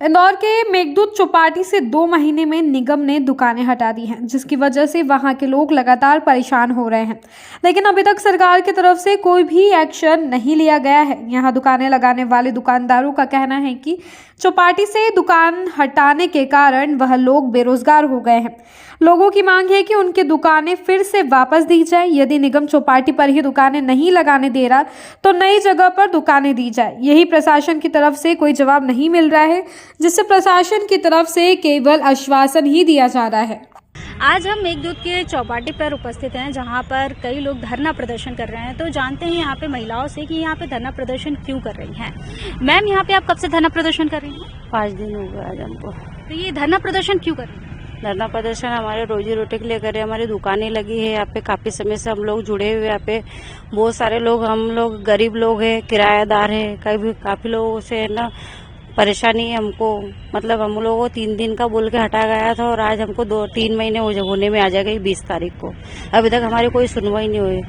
इंदौर के मेघदूत चौपाटी से 2 महीने में निगम ने दुकानें हटा दी हैं, जिसकी वजह से वहां के लोग लगातार परेशान हो रहे हैं। लेकिन अभी तक सरकार की तरफ से कोई भी एक्शन नहीं लिया गया है। यहां दुकानें लगाने वाले दुकानदारों का कहना है कि चौपाटी से दुकान हटाने के कारण वह लोग बेरोजगार हो गए हैं। लोगों की मांग है कि उनकी दुकानें फिर से वापस दी जाए। यदि निगम चौपाटी पर ही दुकानें नहीं लगाने दे रहा तो नई जगह पर दुकानें दी जाए। यही प्रशासन की तरफ से कोई जवाब नहीं मिल रहा है, जिससे प्रशासन की तरफ से केवल आश्वासन ही दिया जा रहा है। आज हम मेघदूत के चौपाटी पर उपस्थित हैं, जहां पर कई लोग धरना प्रदर्शन कर रहे हैं। तो जानते हैं यहाँ पे महिलाओं से कि यहाँ पे धरना प्रदर्शन क्यों कर रही हैं। मैम, यहाँ पे आप कब से धरना प्रदर्शन कर रही हैं? 5 दिन हो गए आज हमको। तो ये धरना प्रदर्शन क्यों कर रही हैं? धरना प्रदर्शन हमारे रोजी रोटी के लिए कर रहे हैं। हमारी दुकानें लगी है यहाँ पे, काफी समय से हम लोग जुड़े हुए। यहाँ पे बहुत सारे लोग, हम लोग गरीब लोग हैं, किराएदार है, काफी लोगों से ना परेशानी है हमको। मतलब हम लोगों को 3 दिन का बोल के हटा गया था और आज हमको 2-3 महीने होने में आ जाएगा 20 तारीख को। अभी तक हमारी कोई सुनवाई नहीं हुई।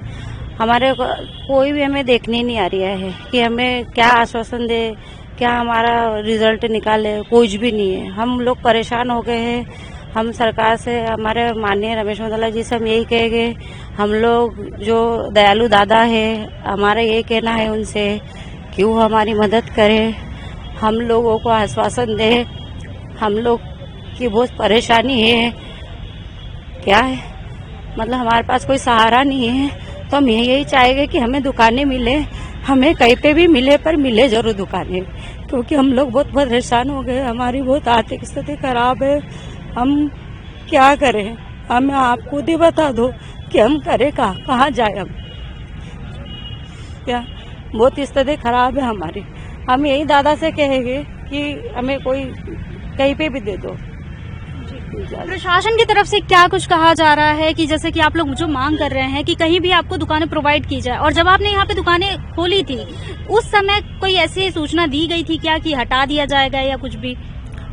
हमारे कोई भी हमें देखने नहीं आ रहा है कि हमें क्या आश्वासन दे, क्या हमारा रिजल्ट निकाले, कुछ भी नहीं है। हम लोग परेशान हो गए हैं। हम सरकार से, हमारे माननीय रमेश मंडला जी से हम यही कहेंगे, हम लोग जो दयालु दादा है, हमारा यही कहना है उनसे कि वो हमारी मदद करें, हम लोगों को आश्वासन दे। हम लोग की बहुत परेशानी है, क्या है मतलब हमारे पास कोई सहारा नहीं है। तो हम यही चाहेंगे कि हमें दुकानें मिले, हमें कहीं पे भी मिले, पर मिले जरूर दुकानें, क्योंकि हम लोग बहुत परेशान हो गए। हमारी बहुत आर्थिक स्थिति खराब है। हम क्या करें? हमें आप खुद ही बता दो कि हम करें कहाँ जाए। हम क्या, बहुत स्थिति खराब है हमारी। हम यही दादा से कहेंगे कि हमें कोई कहीं पे भी दे दो। प्रशासन की तरफ से क्या कुछ कहा जा रहा है कि जैसे कि आप लोग जो मांग कर रहे हैं कि कहीं भी आपको दुकानें प्रोवाइड की जाए, और जब आपने यहाँ पे दुकानें खोली थी उस समय कोई ऐसी सूचना दी गई थी क्या कि हटा दिया जाएगा या कुछ भी?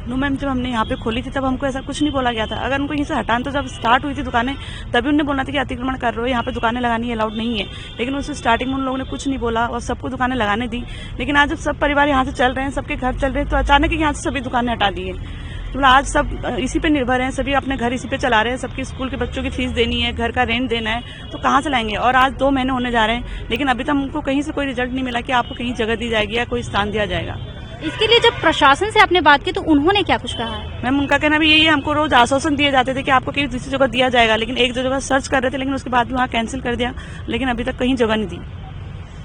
नो मैम, जब हमने यहाँ पे खोली थी तब हमको ऐसा कुछ नहीं बोला गया था। अगर उनको यहीं से हटाना तो जब स्टार्ट हुई थी दुकानें तभी उन्होंने बोलना था कि अतिक्रमण कर रहे हो, यहाँ पे दुकानें लगानी अलाउड नहीं है। लेकिन उससे स्टार्टिंग में उन लोगों ने कुछ नहीं बोला और सबको दुकानें लगाने दी। लेकिन आज जब सब परिवार यहाँ से चल रहे हैं, सबके घर चल रहे हैं, तो अचानक ही यहाँ से सभी दुकानें हटा दी है। मतलब आज सब इसी पे निर्भर हैं, सभी अपने घर इसी पे चला रहे हैं। सबके स्कूल के बच्चों की फीस देनी है, घर का रेंट देना है, तो कहाँ से लाएंगे? और आज 2 महीने होने जा रहे हैं, लेकिन अभी तक हमको कहीं से कोई रिजल्ट नहीं मिला कि आपको कहीं जगह दी जाएगी या कोई स्थान दिया जाएगा। इसके लिए जब प्रशासन से आपने बात की तो उन्होंने क्या कुछ कहा है? मैम, उनका कहना भी यही है, हमको रोज आश्वासन दिए जाते थे कि आपको कहीं दूसरी जगह दिया जाएगा। लेकिन एक जगह सर्च कर रहे थे, लेकिन उसके बाद भी वहाँ कैंसिल कर दिया। लेकिन अभी तक कहीं जगह नहीं दी।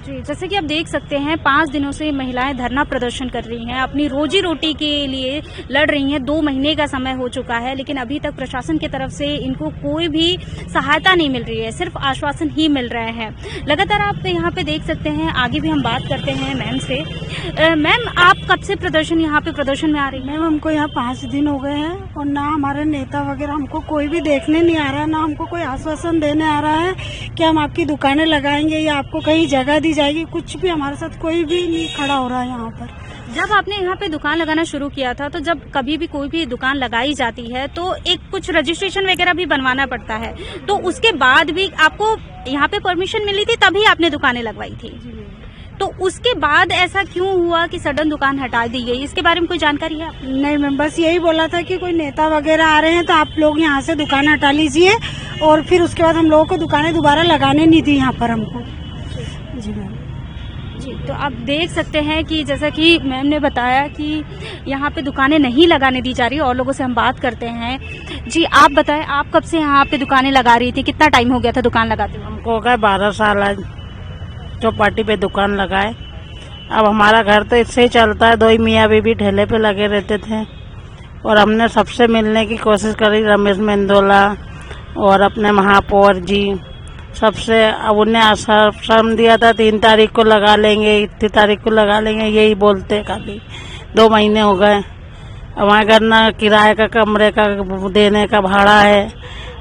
जी, जैसे कि आप देख सकते हैं 5 दिनों से महिलाएं धरना प्रदर्शन कर रही हैं, अपनी रोजी रोटी के लिए लड़ रही हैं। 2 महीने का समय हो चुका है, लेकिन अभी तक प्रशासन की तरफ से इनको कोई भी सहायता नहीं मिल रही है, सिर्फ आश्वासन ही मिल रहे हैं। लगातार आप यहाँ पे देख सकते हैं। आगे भी हम बात करते हैं मैम से। मैम, आप कब से यहाँ पे प्रदर्शन में आ रही हैं? मैम, हमको यहाँ 5 दिन हो गए हैं और ना हमारे नेता वगैरह हमको कोई भी देखने नहीं आ रहा है, ना हमको कोई आश्वासन देने आ रहा है कि हम आपकी दुकानें लगाएंगे या आपको कहीं जगह दी जाएगी। कुछ भी हमारे साथ कोई भी नहीं खड़ा हो रहा है यहाँ पर। जब आपने यहाँ पे दुकान लगाना शुरू किया था, तो जब कभी भी कोई भी दुकान लगाई जाती है तो एक कुछ रजिस्ट्रेशन वगैरह भी बनवाना पड़ता है, तो उसके बाद भी आपको यहाँ पे परमिशन मिली थी तभी आपने दुकानें लगवाई थी। तो उसके बाद ऐसा क्यों हुआ कि सडन दुकान हटा दी गई? इसके बारे में कोई जानकारी है? नहीं मैम, बस यही बोला था कि कोई नेता वगैरह आ रहे हैं तो आप लोग यहाँ से दुकान हटा लीजिए, और फिर उसके बाद हम लोगों को दुकानें दोबारा लगाने नहीं दी यहाँ पर हमको। जी मैम। जी, तो आप देख सकते हैं कि जैसा कि मैम ने बताया कि यहाँ पे दुकानें नहीं लगाने दी जा रही। और लोगों से हम बात करते हैं। जी, आप बताएं, आप कब से यहाँ पे दुकानें लगा रही थी? कितना टाइम हो गया था दुकान लगाते हुए? हमको हो गए 12 साल आज चौपाटी पे दुकान लगाए। अब हमारा घर तो इससे ही चलता है। 2 ही मियाँ बीबी ठेले पे लगे रहते थे और हमने सबसे मिलने की कोशिश करी, रमेश मंडला और अपने महापौर जी सबसे। अब उन्हें आश्वासन दिया था 3 तारीख को लगा लेंगे, इतनी तारीख को लगा लेंगे, यही बोलते खाली। 2 महीने हो गए। हमारे घर ना किराए का कमरे का देने का भाड़ा है,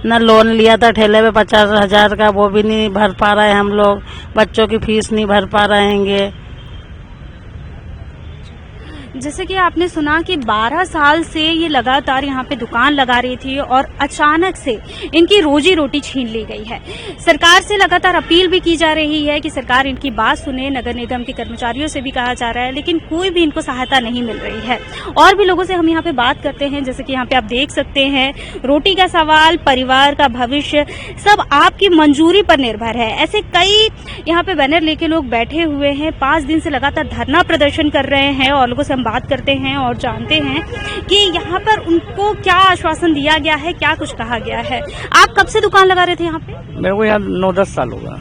न लोन लिया था ठेले पे 50,000 का, वो भी नहीं भर पा रहे हैं हम लोग। बच्चों की फीस नहीं भर पा रहेंगे। जैसे कि आपने सुना कि 12 साल से ये लगातार यहाँ पे दुकान लगा रही थी और अचानक से इनकी रोजी रोटी छीन ली गई है। सरकार से लगातार अपील भी की जा रही है कि सरकार इनकी बात सुने, नगर निगम के कर्मचारियों से भी कहा जा रहा है, लेकिन कोई भी इनको सहायता नहीं मिल रही है। और भी लोगों से हम यहाँ पे बात करते हैं, जैसे कि यहाँ पे आप देख सकते हैं, रोटी का सवाल, परिवार का भविष्य सब आपकी मंजूरी पर निर्भर है। ऐसे कई यहाँ पे बैनर लेके लोग बैठे हुए हैं, 5 दिन से लगातार धरना प्रदर्शन कर रहे हैं और लोगों से हम बात करते हैं और जानते हैं कि यहाँ पर उनको क्या आश्वासन दिया गया है, क्या कुछ कहा गया है। आप कब से दुकान लगा रहे थे यहाँ पे? मेरे को यहाँ 9-10 साल होगा।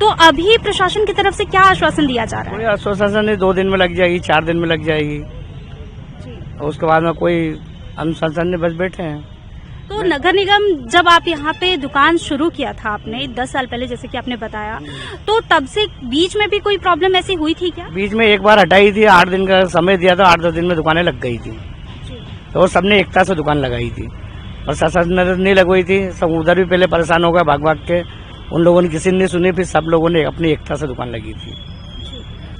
तो अभी प्रशासन की तरफ से क्या आश्वासन दिया जा रहा कोई है? आश्वासन नहीं, 2 दिन में लग जाएगी, 4 दिन में लग जाएगी, और उसके बाद में कोई अनुशासन नहीं, बस बैठे हैं। तो नगर निगम जब आप यहाँ पे दुकान शुरू किया था आपने 10 साल पहले, जैसे कि आपने बताया, तो तब से बीच में भी कोई प्रॉब्लम ऐसी हुई थी क्या? बीच में एक बार हटाई थी, 8 दिन का समय दिया था, 8-10 दिन में दुकानें लग गई थी, तो सबने एकता से दुकान लगाई थी और शासन नजर नहीं लगवाई थी। सब उधर भी पहले परेशान हो गए भाग भाग के, उन लोगों ने किसी ने सुनी, फिर सब लोगों ने अपनी एकता से दुकान लगी थी।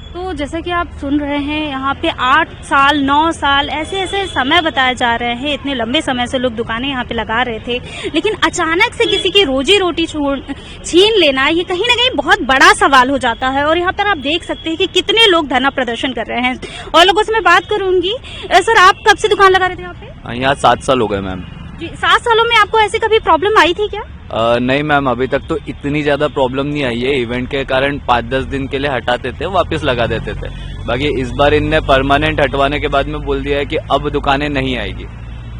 तो जैसे कि आप सुन रहे हैं, यहाँ पे 8 साल 9 साल ऐसे ऐसे समय बताए जा रहे हैं। इतने लंबे समय से लोग दुकानें यहाँ पे लगा रहे थे, लेकिन अचानक से किसी की रोजी रोटी छीन लेना, ये कहीं ना कहीं बहुत बड़ा सवाल हो जाता है। और यहाँ पर आप देख सकते हैं कि कितने लोग धरना प्रदर्शन कर रहे हैं और लोगों से मैं बात करूंगी। सर, आप कब से दुकान लगा रहे थे यहाँ पे? यहाँ 7 साल हो गए मैम। जी, 7 सालों में आपको ऐसी कभी प्रॉब्लम आई थी क्या? नहीं मैम, अभी तक तो इतनी ज्यादा प्रॉब्लम नहीं आई है। इवेंट के कारण 5-10 दिन के लिए हटाते थे, वापस लगा देते थे। बाकी इस बार इनने परमानेंट हटवाने के बाद में बोल दिया है कि अब दुकानें नहीं आएगी।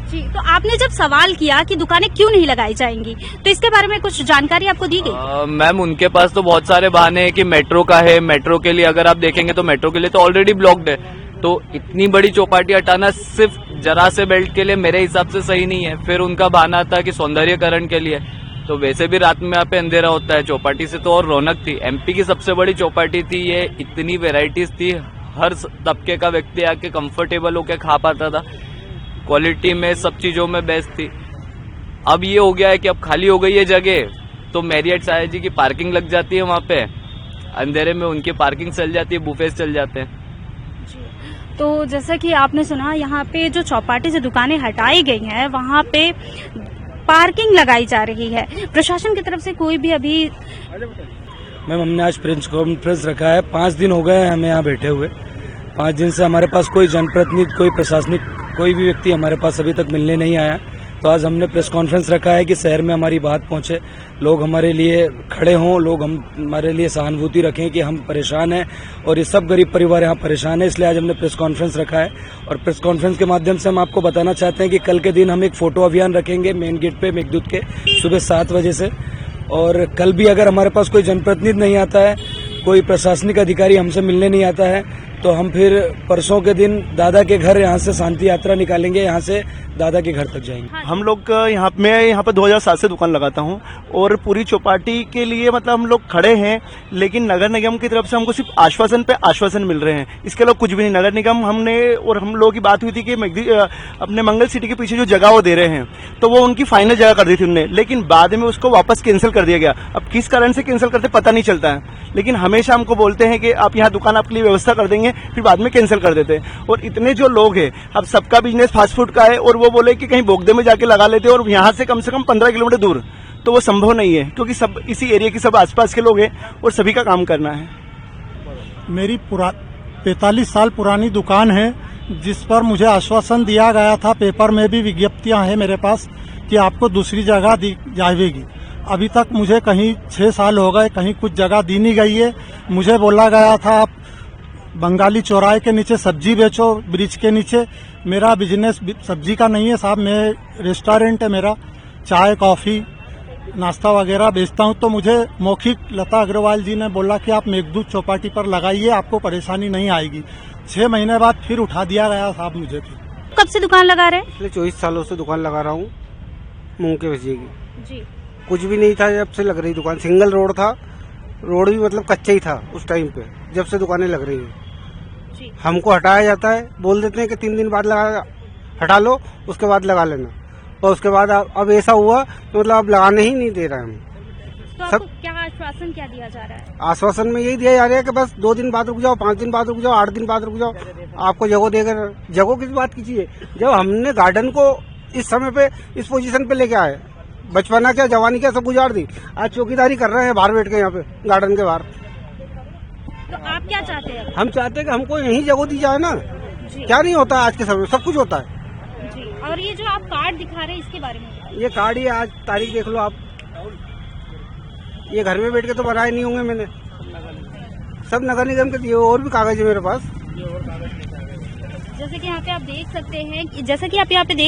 जी, तो आपने जब सवाल किया कि दुकानें क्यों नहीं लगाई जाएंगी, तो इसके बारे में कुछ जानकारी आपको दी गई? मैम, उनके पास तो बहुत सारे बहाने हैं कि मेट्रो का है, मेट्रो के लिए अगर आप देखेंगे तो मेट्रो के लिए तो ऑलरेडी ब्लॉक्ड है, तो इतनी बड़ी चौपाटी हटाना सिर्फ जरा से बेल्ट के लिए मेरे हिसाब से सही नहीं है। फिर उनका बहाना था कि सौंदर्यकरण के लिए, तो वैसे भी रात में यहाँ पे अंधेरा होता है। चौपाटी से तो और रौनक थी, एमपी की सबसे बड़ी चौपाटी थी ये, इतनी वेराइटीज थी, हर तबके का व्यक्ति आके कंफर्टेबल होके खा पाता था, क्वालिटी में सब चीजों में बेस्ट थी। अब ये हो गया है कि अब खाली हो गई है जगह, तो मैरियट साया जी की पार्किंग लग जाती है वहाँ पे, अंधेरे में उनकी पार्किंग चल जाती है, बुफेस चल जाते हैं। तो जैसा कि आपने सुना, यहाँ पे जो चौपाटी से दुकानें हटाई गई हैं, वहाँ पे पार्किंग लगाई जा रही है। प्रशासन की तरफ से कोई भी अभी मैम, हमने आज प्रेस कॉन्फ्रेंस रखा है, 5 दिन हो गए हैं हमें यहाँ बैठे हुए। 5 दिन से हमारे पास कोई जनप्रतिनिधि, कोई प्रशासनिक, कोई भी व्यक्ति हमारे पास अभी तक मिलने नहीं आया। तो आज हमने प्रेस कॉन्फ्रेंस रखा है कि शहर में हमारी बात पहुंचे, लोग हमारे लिए खड़े हों, लोग हमारे लिए सहानुभूति रखें कि हम परेशान हैं और ये सब गरीब परिवार यहाँ परेशान है। इसलिए आज हमने प्रेस कॉन्फ्रेंस रखा है और प्रेस कॉन्फ्रेंस के माध्यम से हम आपको बताना चाहते हैं कि कल के दिन हम एक फोटो अभियान रखेंगे मेन गेट पे मेघदूत के, सुबह 7 बजे से। और कल भी अगर हमारे पास कोई जनप्रतिनिधि नहीं आता है, कोई प्रशासनिक अधिकारी हमसे मिलने नहीं आता है, तो हम फिर परसों के दिन दादा के घर यहाँ से शांति यात्रा निकालेंगे, यहाँ से दादा के घर तक जाएंगे। हम लोग मैं यहाँ पे 2007 से दुकान लगाता हूँ और पूरी चौपाटी के लिए मतलब हम लोग खड़े हैं, लेकिन नगर निगम की तरफ से हमको सिर्फ आश्वासन पे आश्वासन मिल रहे हैं, इसके अलावा कुछ भी नहीं। नगर निगम हमने और हम लोगों की बात हुई थी कि अपने मंगल सिटी के पीछे जो जगह वो दे रहे हैं, तो वो उनकी फाइनल जगह कर दी थी उन्होंने, लेकिन बाद में उसको वापस कैंसिल कर दिया गया। अब किस कारण से कैंसिल करते पता नहीं चलता है, लेकिन हमेशा हमको बोलते हैं कि आप यहाँ दुकान आपके लिए व्यवस्था कर देंगे, फिर बाद में कैंसिल कर देते हैं। और इतने जो लोग हैं, अब सबका बिजनेस फास्ट फूड का है और वो बोले कि कहीं बोगदे में जाके लगा लेते हैं और यहाँ से कम 15 किलोमीटर दूर, तो वो संभव नहीं है, क्योंकि सब इसी एरिया के सब आसपास के लोग हैं और सभी का काम करना है। मेरी 45 साल पुरानी दुकान है, जिस पर मुझे आश्वासन दिया गया था, पेपर में भी विज्ञप्तियां हैं मेरे पास कि आपको दूसरी जगह दी जाएगी। अभी तक मुझे कहीं 6 साल हो गए, कहीं कुछ जगह दी नहीं गई है। मुझे बोला गया था आप बंगाली चौराहे के नीचे सब्जी बेचो, ब्रिज के नीचे। मेरा बिजनेस सब्जी का नहीं है साहब, मैं रेस्टोरेंट है मेरा, चाय कॉफी नाश्ता वगैरह बेचता हूं। तो मुझे मौखिक लता अग्रवाल जी ने बोला कि आप मेघदूत चौपाटी पर लगाइए, आपको परेशानी नहीं आएगी। 6 महीने बाद फिर उठा दिया गया साहब मुझे। कब से दुकान लगा रहे हैं? पिछले 24 सालों से दुकान लगा रहा हूँ, मूंग के भजिए की। जी, कुछ भी नहीं था जब से लग रही दुकान, सिंगल रोड था, रोड भी मतलब कच्चा ही था उस टाइम पे, जब से दुकानें लग रही हैं। हमको हटाया जाता है, बोल देते हैं कि 3 दिन बाद हटा लो, उसके बाद लगा लेना, और उसके बाद अब ऐसा हुआ तो मतलब अब लगाने ही नहीं दे रहे हैं हम। तो आपको क्या आश्वासन क्या दिया जा रहा है? आश्वासन में यही दिया जा रहा है कि बस 2 दिन बाद रुक जाओ, 5 दिन बाद रुक जाओ, 8 दिन बाद रुक जाओ, आपको जगह देकर। जगह किस बात की चाहिए जब हमने गार्डन को इस समय पे इस पोजीशन पे लेके आए, बचपना क्या जवानी क्या सब गुजार दी, आज चौकीदारी कर रहे हैं बाहर बैठ के यहाँ पे गार्डन के बाहर। तो आप क्या चाहते हैं? हम चाहते हैं कि हमको यही जगह दी जाए ना। जी। क्या नहीं होता आज के समय में, सब कुछ होता है। जी, और ये जो आप कार्ड दिखा रहे हैं इसके बारे में बताइए। ये कार्ड ही आज तारीख देख लो आप, ये घर में बैठ के तो बनाए नहीं होंगे मैंने, सब नगर निगम के दिए। और भी कागज है मेरे पास। जैसे कि यहाँ पे आप देख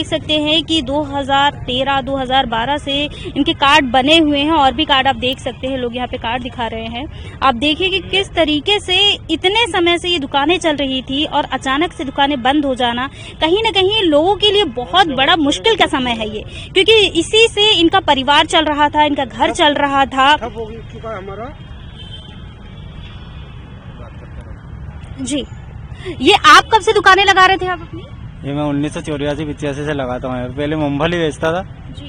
सकते हैं कि 2013-2012 से इनके कार्ड बने हुए हैं, और भी कार्ड आप देख सकते हैं, लोग यहाँ पे कार्ड दिखा रहे हैं। आप देखिए कि किस तरीके से इतने समय से ये दुकानें चल रही थी और अचानक से दुकानें बंद हो जाना कहीं ना कहीं लोगों के लिए बहुत बड़ा मुश्किल का समय है ये, क्योंकि इसी से इनका परिवार चल रहा था, इनका घर चल रहा था। हमारा जी, ये आप कब से दुकानें लगा रहे थे आप अपनी? ये मैं 1984-85 से लगाता हूँ। पहले मूंगफली बेचता था,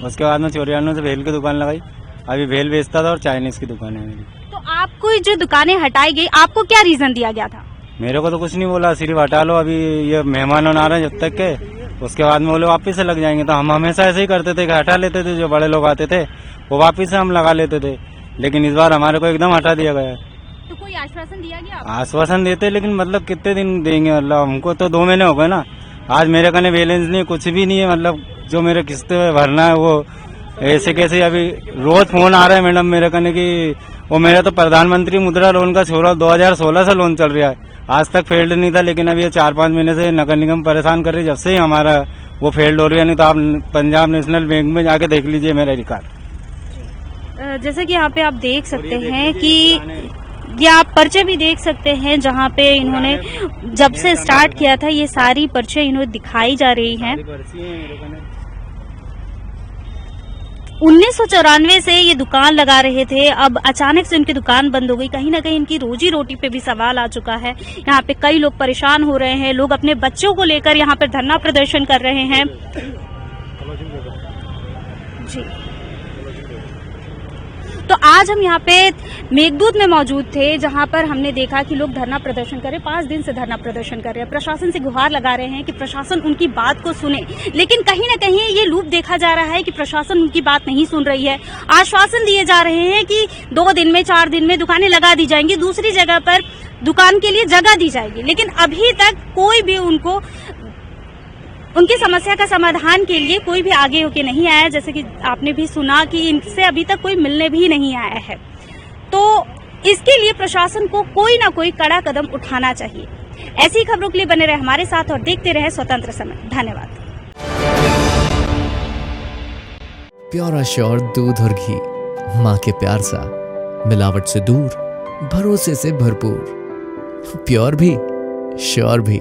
उसके बाद में 94 से भेल की दुकान लगाई, अभी भेल बेचता था और चाइनीज की दुकान है मेरी। तो आपको जो दुकानें हटाई गई, आपको क्या रीजन दिया गया था? मेरे को तो कुछ नहीं बोला, सिर्फ हटा लो, अभी ये मेहमान आ रहे हैं जब तक के, उसके बाद में वो लोग वापिस से लग जाएंगे। तो हम हमेशा ऐसे ही करते थे कि हटा लेते थे, जो बड़े लोग आते थे वो वापिस से हम लगा लेते थे, लेकिन इस बार हमारे को एकदम हटा दिया गया है। तो कोई आश्वासन दिया गया? आश्वासन देते, लेकिन मतलब कितने दिन देंगे, मतलब हमको तो 2 महीने हो गए ना। आज मेरे कने बैलेंस नहीं, कुछ भी नहीं है, मतलब जो मेरे किस्त भरना है वो ऐसे कैसे। अभी रोज फोन आ रहा है मैडम मेरे कने कि वो मेरा तो प्रधानमंत्री मुद्रा लोन का 2016 से लोन चल रहा है, आज तक फेल्ड नहीं था, लेकिन अभी ये 4-5 महीने से नगर निगम परेशान कर रही है, जब से ही हमारा वो फेल्ड हो रही है। नहीं तो आप पंजाब नेशनल बैंक में जाके देख लीजिए मेरा रिकॉर्ड। जैसे कि यहाँ पे आप देख सकते हैं कि ये आप पर्चे भी देख सकते हैं, जहाँ पे इन्होंने जब से स्टार्ट किया था ये सारी पर्चे इन्होंने दिखाई जा रही हैं। 1994 से ये दुकान लगा रहे थे, अब अचानक से उनकी दुकान बंद हो गई। कहीं ना कहीं इनकी रोजी रोटी पे भी सवाल आ चुका है। यहाँ पे कई लोग परेशान हो रहे हैं, लोग अपने बच्चों को लेकर यहाँ पर धरना प्रदर्शन कर रहे हैं। जी, तो आज हम यहाँ पे मेघदूत में मौजूद थे, जहाँ पर हमने देखा कि लोग धरना प्रदर्शन कर रहे हैं, 5 दिन से धरना प्रदर्शन कर रहे हैं, प्रशासन से गुहार लगा रहे हैं कि प्रशासन उनकी बात को सुने। लेकिन कहीं ना कहीं ये लूप देखा जा रहा है कि प्रशासन उनकी बात नहीं सुन रही है। आश्वासन दिए जा रहे हैं कि 2 दिन में 4 दिन में दुकानें लगा दी जाएंगी, दूसरी जगह पर दुकान के लिए जगह दी जाएगी, लेकिन अभी तक कोई भी उनको उनकी समस्या का समाधान के लिए कोई भी आगे होके नहीं आया। जैसे कि आपने भी सुना कि इनसे अभी तक कोई मिलने भी नहीं आया है। तो इसके लिए प्रशासन को कोई ना कोई कड़ा कदम उठाना चाहिए। ऐसी खबरों के लिए बने रहे हमारे साथ और देखते रहे स्वतंत्र समय। धन्यवाद। प्योर श्योर दूध और घी, माँ के प्यार सा, मिलावट से दूर, भरोसे से भरपूर, प्योर भी श्योर भी।